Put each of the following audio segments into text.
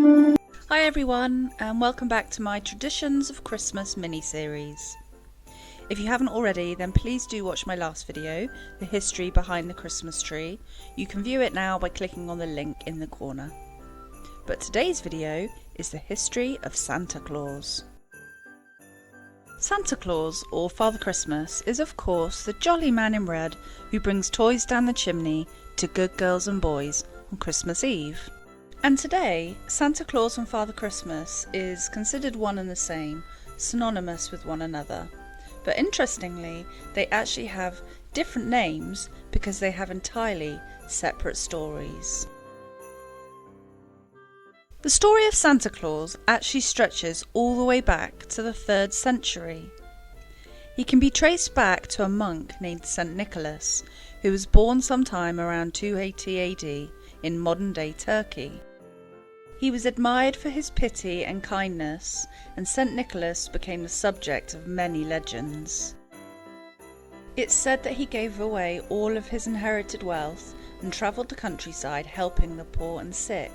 Hi everyone, and welcome back to my Traditions of Christmas mini-series. If you haven't already, then please do watch my last video, The History Behind the Christmas Tree. You can view it now by clicking on the link in the corner. But today's video is the history of Santa Claus. Santa Claus, or Father Christmas, is of course the jolly man in red who brings toys down the chimney to good girls and boys on Christmas Eve. And today, Santa Claus and Father Christmas is considered one and the same, synonymous with one another. But interestingly, they actually have different names because they have entirely separate stories. The story of Santa Claus actually stretches all the way back to the 3rd century. He can be traced back to a monk named St. Nicholas, who was born sometime around 280 AD in modern-day Turkey. He was admired for his pity and kindness, and St. Nicholas became the subject of many legends. It's said that he gave away all of his inherited wealth and travelled the countryside helping the poor and sick.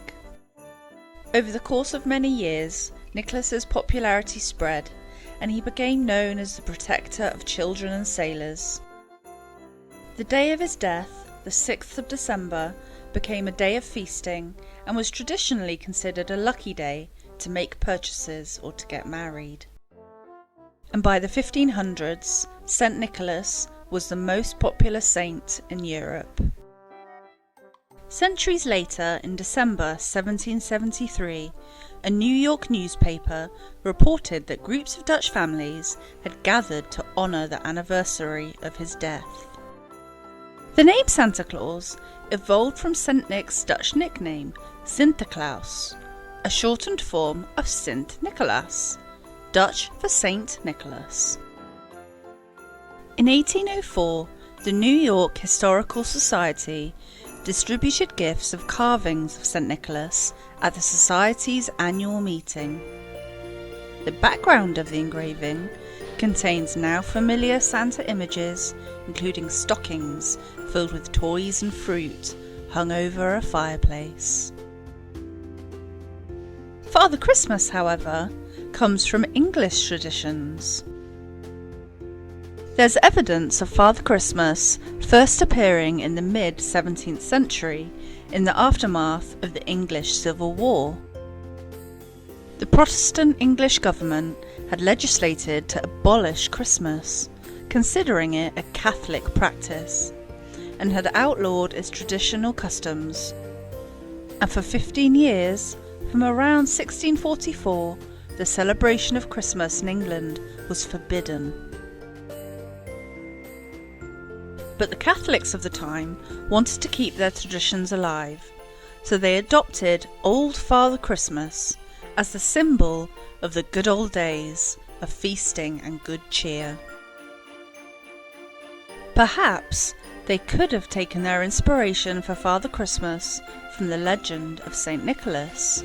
Over the course of many years, Nicholas's popularity spread, and he became known as the protector of children and sailors. The day of his death, the 6th of December, became a day of feasting and was traditionally considered a lucky day to make purchases or to get married. And by the 1500s, St. Nicholas was the most popular saint in Europe. Centuries later, in December 1773, a New York newspaper reported that groups of Dutch families had gathered to honour the anniversary of his death. The name Santa Claus evolved from St. Nick's Dutch nickname, Santa Claus, a shortened form of Sint Nicolaas, Dutch for Saint Nicholas. In 1804, the New York Historical Society distributed gifts of carvings of St. Nicholas at the Society's annual meeting. The background of the engraving contains now familiar Santa images, including stockings filled with toys and fruit hung over a fireplace. Father Christmas, however, comes from English traditions. There's evidence of Father Christmas first appearing in the mid-17th century in the aftermath of the English Civil War. The Protestant English government had legislated to abolish Christmas, considering it a Catholic practice, and had outlawed its traditional customs. And for 15 years, from around 1644, the celebration of Christmas in England was forbidden. But the Catholics of the time wanted to keep their traditions alive, so they adopted Old Father Christmas as the symbol of the good old days of feasting and good cheer. Perhaps they could have taken their inspiration for Father Christmas from the legend of St. Nicholas.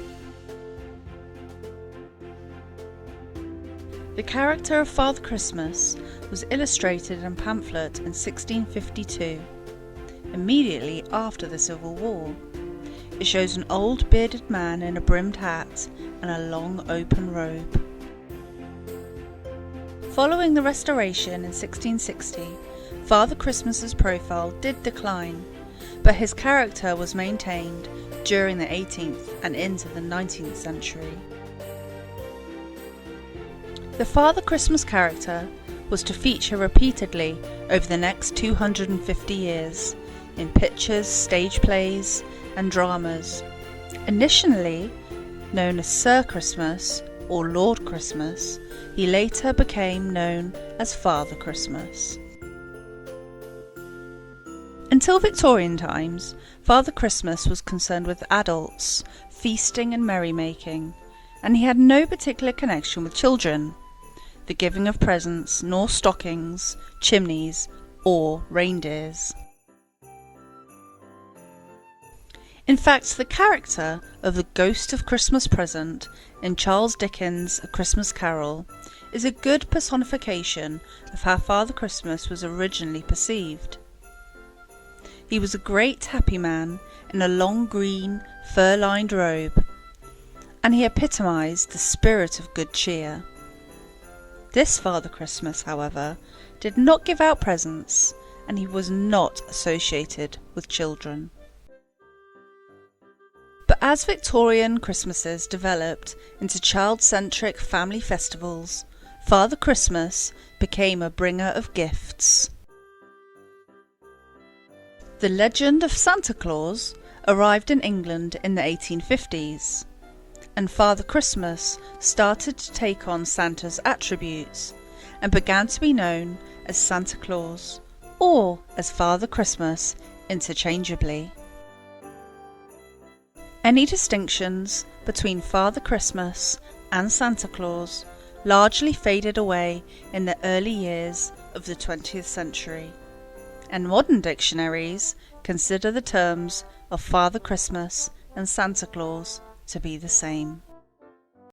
The character of Father Christmas was illustrated in a pamphlet in 1652, immediately after the Civil War. It shows an old bearded man in a brimmed hat and a long open robe. Following the Restoration in 1660, Father Christmas's profile did decline, but his character was maintained during the 18th and into the 19th century. The Father Christmas character was to feature repeatedly over the next 250 years in pictures, stage plays and dramas. Initially known as Sir Christmas or Lord Christmas, he later became known as Father Christmas. Until Victorian times, Father Christmas was concerned with adults, feasting and merrymaking, and he had no particular connection with children, the giving of presents, nor stockings, chimneys, or reindeers. In fact, the character of the Ghost of Christmas Present in Charles Dickens' A Christmas Carol is a good personification of how Father Christmas was originally perceived. He was a great happy man in a long green, fur-lined robe, and he epitomised the spirit of good cheer. This Father Christmas, however, did not give out presents, and he was not associated with children. But as Victorian Christmases developed into child-centric family festivals, Father Christmas became a bringer of gifts. The legend of Santa Claus arrived in England in the 1850s, and Father Christmas started to take on Santa's attributes and began to be known as Santa Claus or as Father Christmas interchangeably. Any distinctions between Father Christmas and Santa Claus largely faded away in the early years of the 20th century, and modern dictionaries consider the terms of Father Christmas and Santa Claus to be the same.